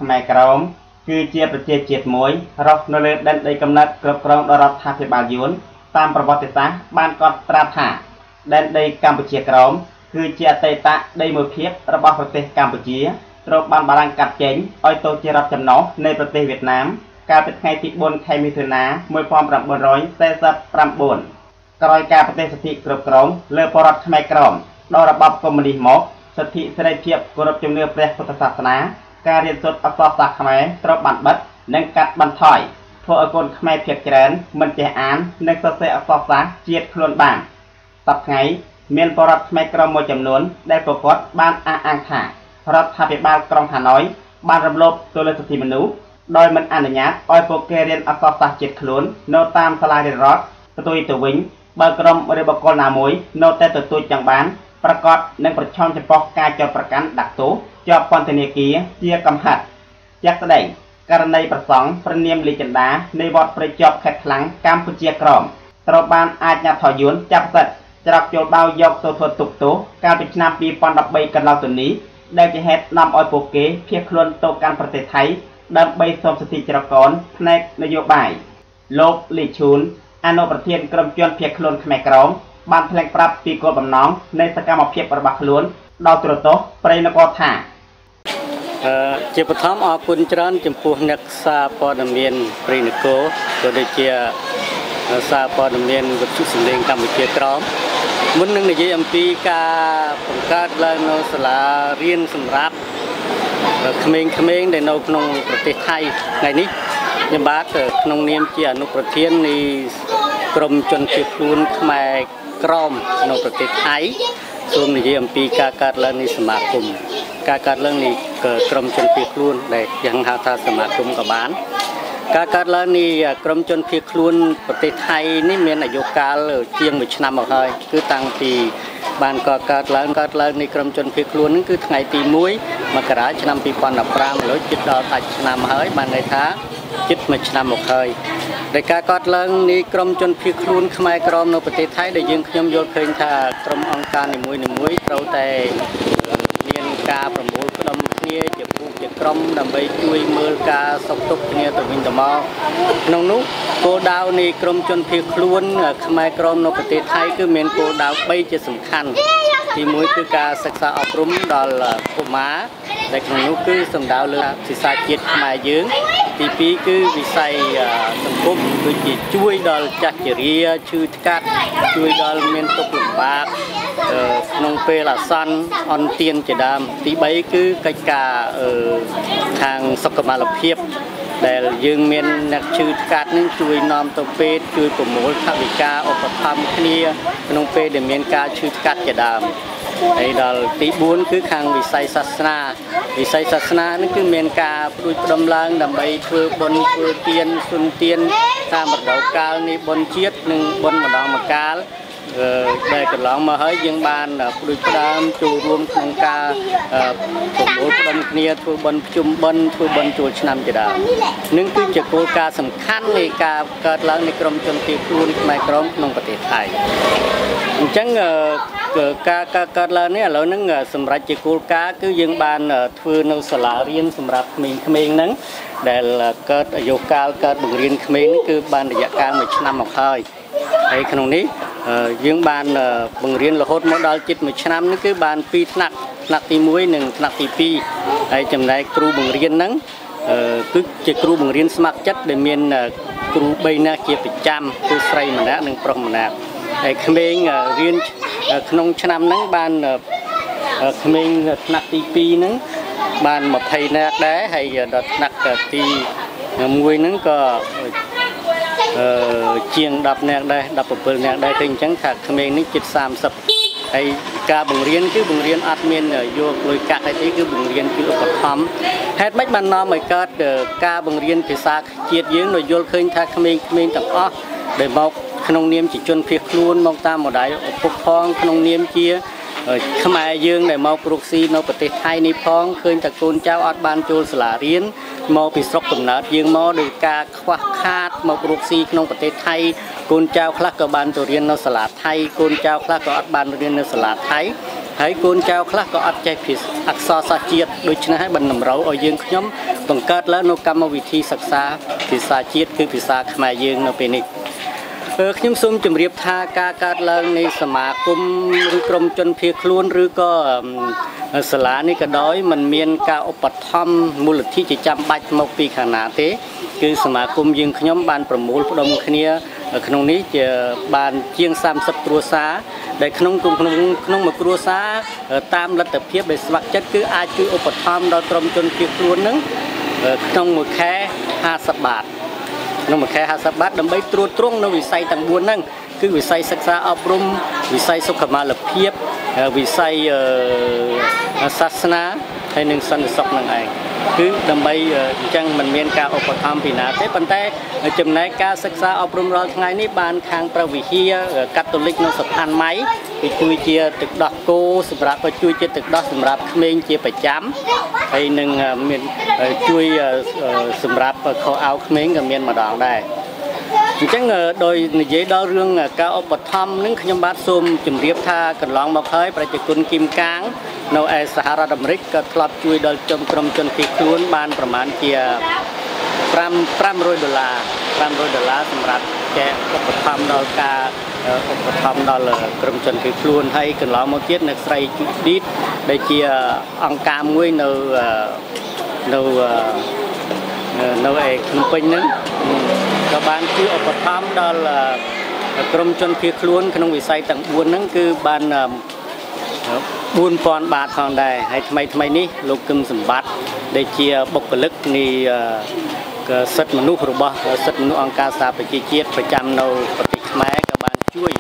ខ្មែរក្រមគឺជាប្រជាជាតិមួយរស់នៅលើដែនដីកំណត់គ្រប់គ្រងដោយរដ្ឋាភិបាលយួនតាមប្រវត្តិសាស្ត្របានកត់ត្រាថាដែនដីកម្ពុជាក្រមគឺជាអតីតដីមួយភាគរបស់ប្រទេសកម្ពុជាត្រូវបានបារាំងកាត់ចែងឲ្យទៅជារដ្ឋចំណុះនៃប្រទេសវៀតណាមកាលពីថ្ងៃទី4ខែមិថុនា1949ក្រោយការប្រទេសសិទ្ធិគ្រប់គ្រងលើបរដ្ឋខ្មែរក្រមដល់របបកុម្មុយនីសមកសិទ្ធិសេរីភាពគោរពជំនឿព្រះពុទ្ធសាសនាការរៀនសូត្រអក្សរសាស្ត្រខ្មែរត្រូវបានបិទនិងកាត់បន្ថយធ្វើឲ្យកូនខ្មែរភាគច្រើនមិនចេះអាននិងសរសេរអក្សរសាស្ត្រជាតិខ្លួនបានសប្តាហ៍ថ្ងៃមានបរដ្ឋខ្មែរក្រមមួយចំនួនដែលប្រកាសបានអះអាងថារដ្ឋាភិបាលក្រុងហាណូយបានរំលោភទៅលើសិទ្ធិមនុស្សដោយមិនអនុញ្ញាតឲ្យពួកគេរៀនអក្សរសាស្ត្រជាតិខ្លួននៅតាមសាលារៀនរដ្ឋផ្ទុយទៅវិញបើក្រុមឬបុគ្គលណាមួយនៅតែទទូចចង់បានប្រកាសនឹងប្រឆាំងចំពោះការចោទប្រកាន់ដាក់ទោសជាប់ពន្ធនាគារជាកំហិតជាក់ស្ដែងករណីប្រសង់ព្រះនាមលីចិន្តានៃវត្តព្រៃជាប់ខេត្តខ្លាំងកម្ពុជាក្រមត្រូវបានអាជ្ញាធរយួនចាប់សិទ្ធិច្រកចូលបៅយកទៅធ្វើទុកទោសកាលពីឆ្នាំ2013កន្លងទៅនេះដែលជាហេតុនាំឲ្យពួកគេភៀសខ្លួនទៅកាន់ប្រទេសថៃដើម្បីសុំសិទ្ធិច្រកកនផ្នែកនយោបាយលោកលីឈូនអនុប្រធានក្រុមជនភៀសខ្លួនខ្មែរក្រមបានថ្លែងប្រាប់ពីគោលបំណងនៃសកម្មភាពរបស់ខ្លួនដល់ទូរទស្សន៍ព្រៃនគរថាជាបឋមអរគុណច្រើនចំពោះអ្នកសារព័ត៌មានព្រៃនគរក៏ដូចជាសារព័ត៌មានវិទ្យុសំឡេងកម្ពុជាក្រមមុននឹងនិយាយអំពីការបង្កើតឡើងនៅសាលារៀនសម្រាប់ក្មេងៗដែលនៅក្នុងប្រទេសថៃថ្ងៃនេះខ្ញុំបាទក្នុងនាមជាអនុប្រធាននៃក្រមជនភៀសខ្លួនខ្មែរក្រមនៅប្រទេសថៃសូមនិយាយអំពីការកើតឡើងនៃសមាគមការកើតឡើងនៃក្រមជនភៀសខ្លួនដែលយ៉ាងហៅថាសមាគមក៏បានការកើតឡើងនៃក្រមជនភៀសខ្លួនប្រទេសថៃនេះមានអាយុកាលជាង1ឆ្នាំមកហើយគឺតាំងពីបានកើតឡើងនៃក្រមជនភៀសខ្លួនហ្នឹងគឺថ្ងៃទី1មករាឆ្នាំ2015ឥឡូវជិតដល់ដាច់ឆ្នាំហើយបានន័យថាជិត1ឆ្នាំមកហើយដែលការកើតឡើងនៃក្រមជនភៀសខ្លួនខ្មែរក្រមនៅប្រទេសថៃដែលយើងខ្ញុំយល់ឃើញថាក្រុមអង្គការនីមួយៗត្រូវតែមានការប្រមូលផ្ដុំគ្នាជាពួកជាក្រុមដើម្បីជួយមើលការសុខទុក្ខគ្នាទៅវិញទៅមកក្នុងនោះគោលដៅនៃក្រមជនភៀសខ្លួនខ្មែរក្រមនៅប្រទេសថៃគឺមានគោលដៅ3ជាសំខាន់ទី1គឺការសិក្សាអប់រំដល់កុមារដែលក្នុងនោះគឺសំដៅលើភាសាជាតិខ្មែរយើងទី2គឺវិស័យសង្គមដូចជាជួយដល់ចាស់ជរាឈឺថ្កាត់ជួយដល់មានទុក្ខលំបាកក្នុងពេលអាសន្នអន់ទានជាដើមទី3គឺកិច្ចការខាងសុខុមាលភាពដែលយើងមានអ្នកឈឺថ្កាត់នឹងជួយនាំទៅពេទ្យជួយប្រមូលថវិកាឧបត្ថម្ភគ្នាក្នុងពេលដែលមានការឈឺថ្កាត់ជាដើមហើយដល់ទី4គឺខាងវិស័យសាសនានេះគឺមានការព្រួយផ្ដុំឡើងដើម្បីធ្វើបុណ្យធ្វើទានសុនទានតាមរដូវកាលនៃបុណ្យជាតិនិងបុណ្យម្ដងម្កាលដែលកន្លងមកហើយយើងបានព្រួយផ្ដើមចូលរួមក្នុងការប្រមូលផ្ដុំគ្នាធ្វើបុណ្យភ្ជុំបិណ្ឌធ្វើបុណ្យចូលឆ្នាំជាដើមនឹងគឺជាគោលការណ៍សំខាន់នៃការកើតឡើងនៃក្រមជនភៀសខ្លួនខ្មែរក្រមក្នុងប្រទេសថៃអញ្ចឹងការកើតឡើងនេះឥឡូវហ្នឹងសម្រាប់ជាគោលការណ៍គឺយើងបានធ្វើនៅសាលារៀនសម្រាប់ក្មេងៗហ្នឹងដែលកើតអាយុកាលកើតបង្រៀនក្មេងគឺបានរយៈកាល1ឆ្នាំមកហើយហើយក្នុងនេះយើងបានបង្រៀនរហូតមកដល់ជិត1ឆ្នាំនេះគឺបាន2ថ្នាក់ទី1និងថ្នាក់ទី2ហើយចំណែកគ្រូបង្រៀនហ្នឹងគឺជាគ្រូបង្រៀនស្ម័គ្រចិត្តដែលមានគ្រូ3នាក់ជាប្រចាំគឺស្រីម្នាក់និងប្រុសម្នាក់ហើយក្មេងរៀនក្នុងឆ្នាំហ្នឹងបានក្មេងថ្នាក់ទី2ហ្នឹងបាន20នាក់ដែរហើយដល់ថ្នាក់ទី1ហ្នឹងក៏ជាង10នាក់ដែរ17នាក់ដែរគឺអញ្ចឹងថាក្មេងនេះជិត30ហើយការបង្រៀនគឺបង្រៀនអត់មានយកលុយកាក់អីទេគឺបង្រៀនគឺឧបត្ថម្ភហេតុម៉េចបាននាំឲ្យកើតការបង្រៀនភាសាជាតិយើងដោយយល់ឃើញថាក្មេងៗទាំងអស់ដែលមកក្នុងនាមជាជនភៀសខ្លួនមកតាមម្ដាយឪពុកផងក្នុងនាមជាខ្មែរយើងដែលមករកស៊ីនៅប្រទេសថៃនេះផងឃើញតែកូនចៅអត់បានចូលសាលារៀនមកពីស្រុកកំណើតយើងមកដោយការខ្វះខាតមករកស៊ីក្នុងប្រទេសថៃកូនចៅខ្លះក៏បានទៅរៀននៅសាលាថៃកូនចៅខ្លះក៏អត់បានរៀននៅសាលាថៃ ហើយកូនចៅខ្លះក៏អត់ចេះភាសាអក្សរសាស្ត្រជាតិដូច្នេះហើយបានតម្រូវឲ្យយើងខ្ញុំបង្កើតឡើងនៅកម្មវិធីសិក្សាភាសាជាតិគឺភាសាខ្មែរយើងនៅពេលនេះខ្ញុំសូមជម្រាបថាការកើតឡើងនៃសមាគមឬក្រុមជនភៀសខ្លួនឬក៏សាលានេះក៏ដោយมันមានការឧបត្ថម្ភមូលនិធិជាចាំបាច់មកពីខាងណាទេគឺសមាគមយើងខ្ញុំបានប្រមូលផ្ដុំគ្នាក្នុងនេះជាបានជាង30គ្រួសារដែលក្នុងមួយគ្រួសារតាមលទ្ធភាពដែលស្ម័គ្រចិត្តគឺអាចជួយឧបត្ថម្ភដល់ក្រុមជនភៀសខ្លួននឹងក្នុងមួយខែ50 បាតក្នុងមួយខែ50 បាតដើម្បីត្រួតត្រងនៅវិស័យទាំង4ហ្នឹងគឺវិស័យសិក្សាអប់រំវិស័យសុខុមាលភាពវិស័យសាសនាហើយនិងសន្តិសុខនឹងឯងគឺដើម្បីអញ្ចឹងมันមានការឧបត្ថម្ភពីណាទេប៉ុន្តែចំណែកការសិក្សាអប់រំរាល់ថ្ងៃនេះបានខាងព្រះវិហារកាតូលិកនៅសុផាន់ម៉ៃគឺជួយជាទឹកដោះគោសម្រាប់ជួយជាទឹកដោះសម្រាប់ក្មេងជាប្រចាំហើយនឹងមានជួយសម្រាប់ខោអាវក្មេងក៏មានម្ដងដែរអញ្ចឹងដោយនិយាយដល់រឿងការឧបត្ថម្ភនឹងខ្ញុំបាទសូមជម្រាបថាកន្លងមកហើយប្រជាជនគីមកាងនៅឯសហរដ្ឋអាមេរិកក៏ធ្លាប់ជួយដល់ក្រុមជនភៀសខ្លួនបានប្រមាណជា$500សម្រាប់ចែកឧបត្ថម្ភដល់ការឧបត្ថម្ភដល់ក្រុមជនភៀសខ្លួនហើយកន្លងមកទៀតអ្នកស្រីជូឌីតដែលជាអង្គការមួយនៅឯភ្នំពេញហ្នឹងក៏បានជួយឧបត្ថម្ភដល់ក្រុមជនភៀសខ្លួនក្នុងវិស័យទាំង4ហ្នឹងគឺបាន$4000ផងដែរហើយថ្មីនេះលោកគឹមសម្បត្តិដែលជាបុគ្គលិកនៃសិទ្ធិមនុស្សរបស់សិទ្ធិមនុស្សអង្គការសហប្រជាជាតិប្រចាំនៅប្រទេសខ្មែរក៏បានជួយ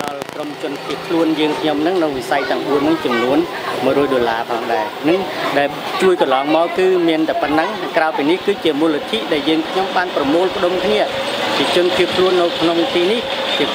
ដល់ក្រុមជនភៀសខ្លួនយើងខ្ញុំហ្នឹងនៅវិស័យទាំង4ហ្នឹងចំនួន$100ផងដែរនឹងដែលជួយកន្លងមកគឺមានតែប៉ុណ្ណឹងក្រៅពីនេះគឺជាមូលនិធិដែលយើងខ្ញុំបានប្រមូលផ្ដុំគ្នាជាជនភៀសខ្លួននៅក្នុងទីនេះ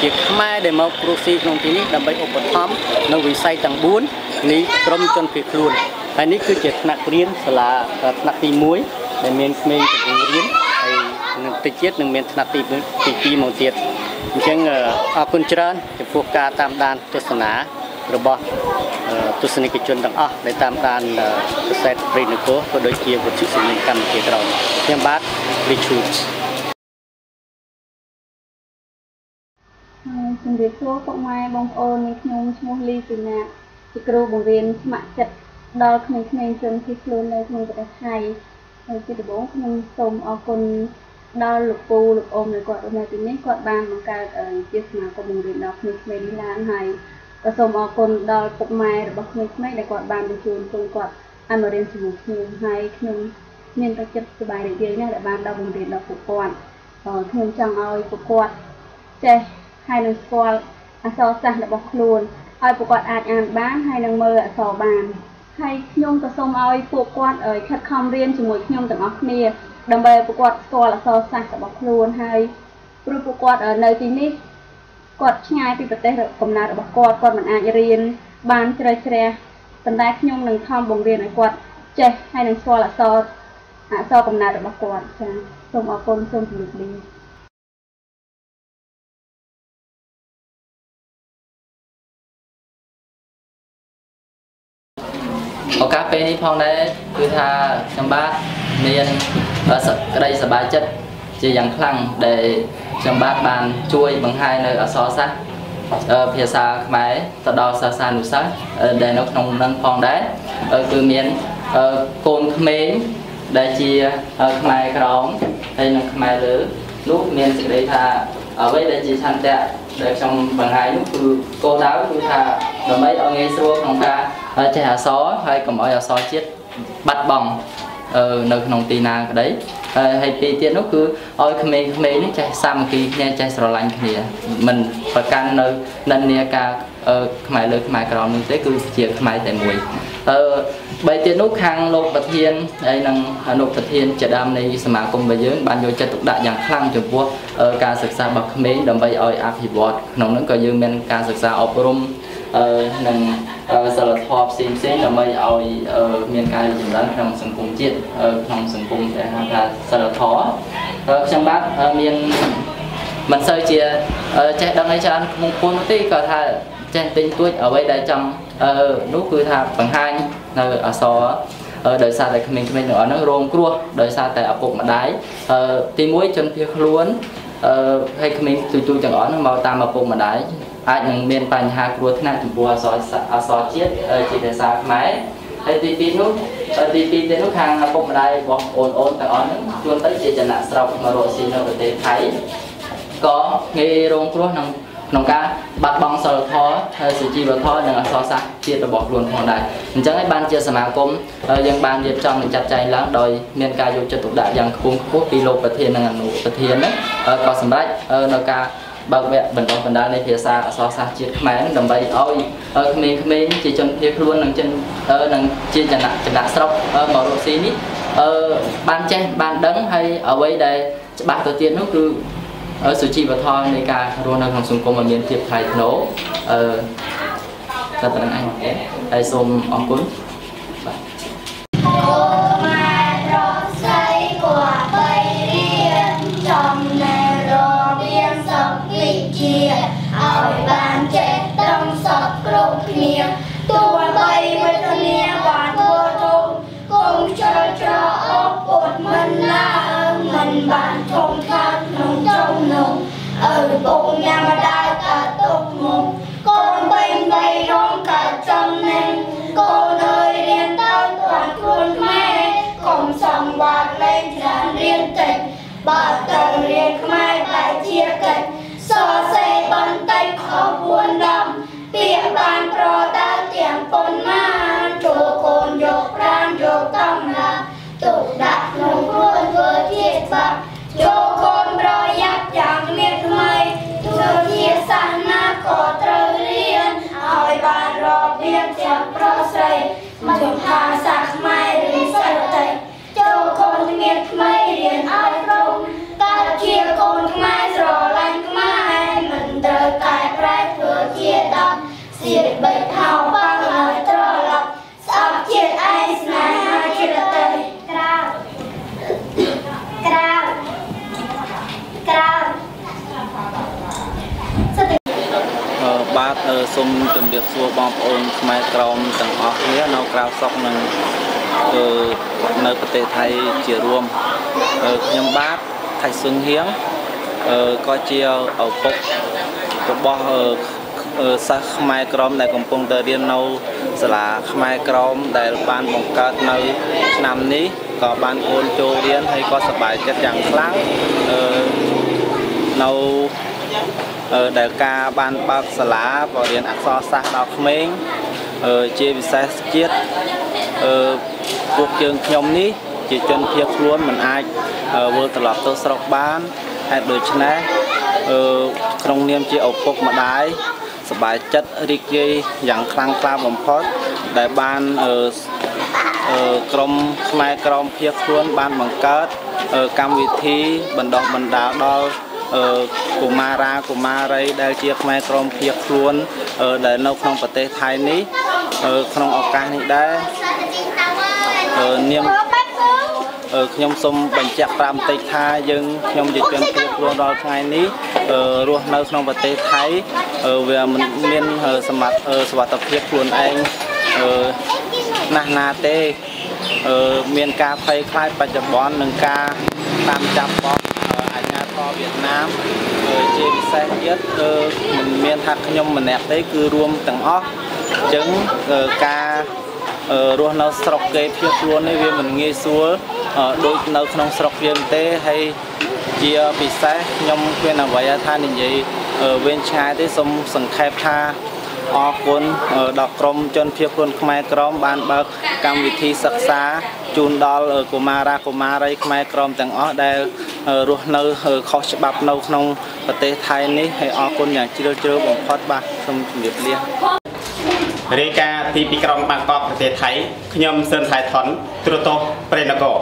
ជាខ្មែរដែលមកព្រោះស៊ីក្នុងទីនេះដើម្បីឧបត្ថម្ភនៅវិស័យទាំង4នេះក្រុមជនភៀសខ្លួនហើយនេះគឺជាថ្នាក់រៀនសាលាថ្នាក់ទី1ដែលមានក្មេងកំពុងរៀនហើយនឹងតិចទៀតនឹងមានថ្នាក់ទី2មកទៀតអញ្ចឹងអរគុណច្រើនចំពោះការតាមដានទស្សនារបស់ទស្សនិកជនទាំងអស់ដែលតាមដានកាសែតព្រៃនគរក៏ដូចជាវិទ្យុសំឡេងកម្ពុជាក្រោមខ្ញុំបាទលីឈូជំរាបសួរពុកម៉ែបងប្អូននៃខ្ញុំឈ្មោះលីស៊ីណាជាគ្រូបង្រៀនស្ម័គ្រចិត្តដល់ក្មេងៗជនភៀសខ្លួននៅក្នុងប្រទេសថៃហើយជាដំបូងខ្ញុំសូមអរគុណដល់លោកពូលោកអ៊ំដែលគាត់នៅទីនេះគាត់បានបង្កើតជាសមាគមបង្រៀនដល់ក្មេងៗនេះឡើងហើយក៏សូមអរគុណដល់ពុកម៉ែរបស់ក្មេងៗដែលគាត់បានបញ្ជូនកូនគាត់ឲ្យមករៀនជាមួយខ្ញុំហើយខ្ញុំមានតែចិត្តសប្បាយរីករាយណាស់ដែលបានដល់បង្រៀនដល់ពួកគាត់ខ្ញុំចង់ឲ្យពួកគាត់ចេះហើយនឹងស្គាល់អក្សរសាស្ត្ររបស់ខ្លួនឲ្យពួកគាត់អាចអានបានហើយនឹងមើលអក្សរបានហើយខ្ញុំក៏សូមឲ្យពួកគាត់ខិតខំរៀនជាមួយខ្ញុំទាំងអស់គ្នាដើម្បីពួកគាត់ស្គាល់អក្សរសាស្ត្ររបស់ខ្លួនហើយព្រោះពួកគាត់នៅទីនេះគាត់ឆ្ងាយពីប្រទេសកំណើតរបស់គាត់មិនអាចរៀនបានជ្រៅជ្រះប៉ុន្តែខ្ញុំនឹងខំបង្រៀនឲ្យគាត់ចេះហើយនឹងស្គាល់អក្សរកំណើតរបស់គាត់ចា៎សូមអរគុណសូមជម្រាបលាឱកាសពេលនេះផងដែរគឺថាខ្ញុំបាទមានក្តីសប្បាយចិត្តជាយ៉ាងខ្លាំងដែលខ្ញុំបាទបានជួយបង្ហាញនៅអក្សរសាស្ត្រភាសាខ្មែរទៅដល់សិស្សានុសិស្សដែលនៅក្នុងនឹងផងដែរគឺមានកូនក្មេងដែលជាខ្មែរក្រមហើយនិងខ្មែរលើនោះមានសេចក្តីថាអ្វីដែលជាឆន្ទៈដែលខ្ញុំបង្ហាញនោះគឺគោលដៅគឺថាដើម្បីឲ្យងាយស្រួលក្នុងការចេះអក្សរហើយកុំឲ្យអក្សរជាតិបាត់បង់នៅក្នុងទីណាក្តីហើយទីទៀតនោះគឺឲ្យក្មេងៗនេះចេះសាមគ្គីគ្នាចេះស្រឡាញ់គ្នាមិនប្រកាន់នៅនិន្នាការខ្មែរលើខ្មែរក្រមនោះទេគឺជាខ្មែរតែមួយបីទៀតនោះខាងលោកប្រធានហើយនិងអនុប្រធានជាដើមនៃសមាគមរបស់យើងបានយកចិត្តទុកដាក់យ៉ាងខ្លាំងចំពោះការសិក្សារបស់ក្មេងដើម្បីឲ្យអភិវឌ្ឍក្នុងនោះក៏យើងមានការសិក្សាអប់រំនិងសិលធម៌ផ្សេងដើម្បីឲ្យមានការរីកចម្រើនក្នុងសង្គមជាតិក្នុងសង្គមដែលហៅថាសិលធម៌ខ្ញុំបាទមានមិនសូវជាចេះដឹងអីច្រើនក្នុងពុនទេក៏ថា ចេះទិញទួចអ្វីដែលចង់នោះគឺថាបង្ហាញនៅអក្សរដោយសារតែក្មេងៗទាំងអស់ហ្នឹងរងគ្រោះដោយសារតែឪពុកម្ដាយទី1ជនភៀសខ្លួនហើយក្មេងទូចៗទាំងអស់ហ្នឹងមកតាមឪពុកម្ដាយអាចនឹងមានបញ្ហាគ្រោះថ្នាក់ចំពោះអក្សរជាតិជាភាសាខ្មែរហើយទី2នោះទៀតនោះខាងឪពុកម្ដាយរបស់អូនទាំងអស់ហ្នឹងជួនទៅជាចំណាក់ស្រុកមករកស៊ីនៅប្រទេសថៃក៏ងាយរងគ្រោះក្នុងការបាត់បង់សិលធម៌ហើយសុជីវធម៌និងអក្សរសាស្ត្រជាតិរបស់ខ្លួនផងដែរអញ្ចឹងហើយបានជាសមាគមយើងបានរៀបចំនិងចាត់ចែងឡើងដោយមានការយកចិត្តទុកដាក់យ៉ាងខ្ពង់ខ្ពស់ពីលោកប្រធាននិងអនុប្រធានហ្នឹងក៏សម្រាប់នៅការបើកវគ្គបណ្ដុះបណ្ដាលនៃភាសាអក្សរសាស្ត្រជាតិខ្មែរដើម្បីឲ្យក្មេងៗជាជនភៀសខ្លួននិងជាចំណាក់ស្រុកមករកស៊ីនេះបានចេះបានដឹងហើយអ្វីដែលច្បាស់ទៅទៀតនោះគឺសុជីវធម៌នៃការរស់នៅក្នុងសង្គមឲ្យមានភាពថ្លៃថ្នូរតែប៉ុណ្្នឹងឯងហើយសូមអរគុណឲ្យបានចេះដឹងសពគ្រប់គ្នាទោះបីមិនគ្នាបានធ្វើទុំគុំជ្រើច្រអស់ពុតមិនឡើងមិនបានធំខាត់ក្នុងចំនោះពុកញ៉ាំម្ដាយកាទុកមុខកូនបែងបីរងកាចំណេញកូនអើយរៀនទៅទាន់ខ្លួនខ្មែរកុំសង្វាតលេងច្រើនរៀនតិចបើទៅរៀនខ្មែរបែរជាកិច្ចសរសេរបន្តិចខុស4ដំពាក្យបានប្រដៅទាំងប៉ុន្មានចូលកូនយកប្រាណយកតំណាទុកដាក់ក្នុងខ្លួនធ្វើជាបាក់ចូលកូនប្រយ័ត្នយ៉ាងមានថ្មីធ្វើជាសាសនាក៏ត្រូវរៀនឲ្យបានរបៀបទាំងប្រុសស្រីមិនថាសាសខ្មែរឬសិលតិចចូលកូនមានថ្មីរៀនឲ្យព្រមកើតជាកូនខ្មែរស្រឡាញ់ខ្មែរមិនត្រូវតែប្រែធ្វើជាដប់សៀតបិទហៅបាំងឲ្យត្រឡប់ស្អប់ជាតិឯងស្នេហាជាតិទៅក្រៅបាទសូមជម្រាបសួរបងប្អូនខ្មែរក្រមទាំងអស់គ្នានៅក្រៅស្រុកនិងនៅប្រទេសថៃជារួមខ្ញុំបាទថៃស៊ឹងហៀងក៏ជាឪពុករបស់សិស្សខ្មែរក្រមដែលកំពុងតែរៀននៅសាលាខ្មែរក្រមដែលបានបង្កើតនៅឆ្នាំនេះក៏បានអូនចូលរៀនហើយក៏សប្បាយចិត្តយ៉ាងខ្លាំងនៅដែលការបានបើកសាលាបរៀនអក្សរសាស្ត្រដល់ក្មេងជាវិសេសជាតិពួកយើងខ្ញុំនេះជាជនភៀសខ្លួនមិនអាចវិលត្រឡប់ទៅស្រុកបានហេតុដូច្នេះក្នុងនាមជាឪពុកម្ដាយសប្បាយចិត្តរីករាយយ៉ាងខ្លាំងក្លាបំផុតដែលបានក្រុមខ្មែរក្រមភៀសខ្លួនបានបង្កើតកម្មវិធីបណ្ដុះបណ្ដាលដល់កុមារាកុមារីដែលជាខ្មែរក្រមភៀសខ្លួនដែលនៅក្នុងប្រទេសថៃនេះក្នុងឱកាសនេះដែរនាមខ្ញុំសូមបញ្ជាក់ប្រាប់បន្តិចថាយើងខ្ញុំជាជនភៀសខ្លួនរាល់ថ្ងៃនេះរស់នៅក្នុងប្រទេសថៃវាមិនមានសុវត្ថិភាពខ្លួនឯងណាស់ណាទេមានការភ័យខ្លាចបច្ចុប្បន្ននឹងការតាមចាប់បបអាជ្ញាធរវៀតណាមជាពិសេសទៀតមិនមានថាខ្ញុំម្នាក់ទេគឺរួមទាំងអស់អញ្ចឹងការរស់នៅស្រុកគេភៀសខ្លួននេះវាមិនងាយស្រួលដូចនៅក្នុងស្រុកយើងទេហើយជាពិសេសខ្ញុំគ្មានអ្វីថានិយាយវែងឆ្ងាយទេសូមសង្ខេបថាអរគុណដល់ក្រុមជនភៀសខ្លួនខ្មែរក្រមបានបើកកម្មវិធីសិក្សាជូនដល់កុមារាកុមារីខ្មែរក្រមទាំងអស់ដែលរស់នៅខុសច្បាប់នៅក្នុងប្រទេសថៃនេះហើយអរគុណយ៉ាងជ្រាលជ្រៅបំផុតបាទសូមជម្រាបលារាយការណ៍ពីក្រុងបាងកកប្រទេសថៃខ្ញុំស៊ិនថៃថនទូរទស្សន៍ព្រៃនគរ